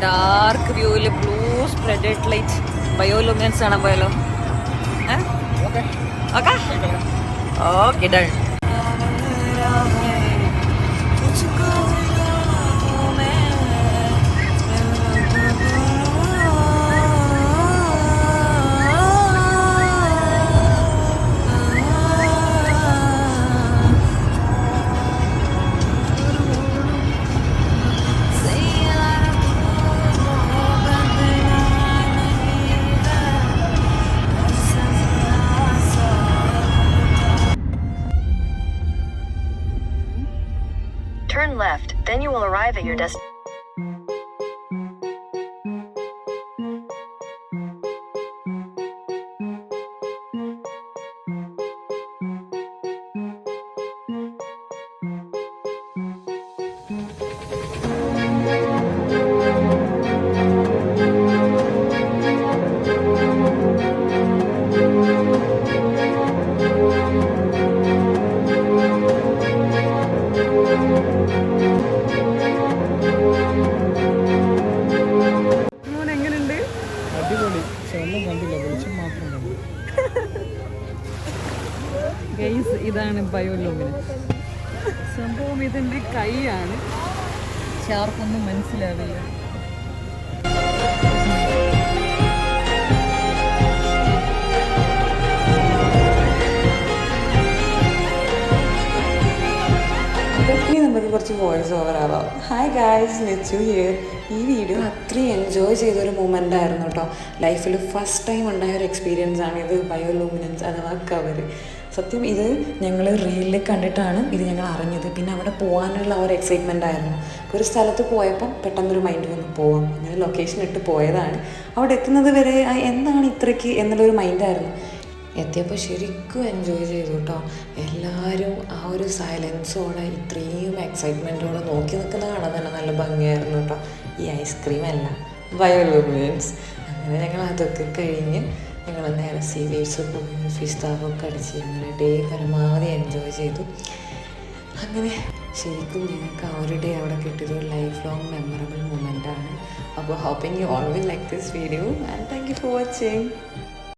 Dark വ്യൂവിൽ blue spreaded light ബയോലുമിനൻസ് കാണാൻ പോയാലോ? Okay okay done. Turn left, then you will arrive at your destination. Guys, ഇതാണ് ബയോലുമിനൻസ്. സംഭവം ഇതിൻ്റെ കൈയാണ്, പക്ഷെ ആർക്കൊന്നും മനസ്സിലാവില്ല. ഇതൊക്കെ നമുക്ക് കുറച്ച് വോയിസ് ഓവർ ആവാം. Hi guys, Nechu here. ഈ വീഡിയോ അത്രയും എൻജോയ് ചെയ്തൊരു മൊമെൻ്റ് ആയിരുന്നു കേട്ടോ. ലൈഫിൽ ഫസ്റ്റ് ടൈം ഉണ്ടായ ഒരു എക്സ്പീരിയൻസ് ആണ് ഇത്, ബയോലുമിനൻസ് അഥവാ കവർ. സത്യം ഇത് ഞങ്ങൾ റീലിൽ കണ്ടിട്ടാണ് ഇത് ഞങ്ങൾ അറിഞ്ഞത്. പിന്നെ അവിടെ പോകാനുള്ള ഒരു എക്സൈറ്റ്മെൻ്റ് ആയിരുന്നു. ഒരു സ്ഥലത്ത് പോയപ്പം പെട്ടെന്നൊരു മൈൻഡ് വന്ന് പോവാം, അങ്ങനെ ലൊക്കേഷൻ ഇട്ട് പോയതാണ്. അവിടെ എത്തുന്നത് വരെ എന്താണ് ഇത്രയ്ക്ക് എന്നുള്ളൊരു മൈൻഡായിരുന്നു. എത്തിയപ്പോൾ ശരിക്കും എൻജോയ് ചെയ്തു കേട്ടോ. എല്ലാവരും ആ ഒരു സൈലൻസോടെ ഇത്രയും എക്സൈറ്റ്മെൻറ്റോടെ നോക്കി നിൽക്കുന്ന കാണാൻ തന്നെ നല്ല ഭംഗിയായിരുന്നു കേട്ടോ. ഈ ഐസ്ക്രീം അല്ല, ബയോലുമിനൻസ്. അങ്ങനെ ഞങ്ങൾ അതൊക്കെ കഴിഞ്ഞ് ഞങ്ങൾ നേരെ സീ വേവ്സ് പോയി ഫിഷ് താപമൊക്കെ അടിച്ച് അങ്ങനെ ഡേ പരമാവധി എൻജോയ് ചെയ്തു. അങ്ങനെ ശരിക്കും ഞങ്ങൾക്ക് ആ ഒരു ഡേ അവിടെ കിട്ടിയത് ഒരു ലൈഫ് ലോങ് മെമ്മറബിൾ മൊമെൻ്റാണ്. അപ്പോൾ hoping you all will like this video and thank you for watching.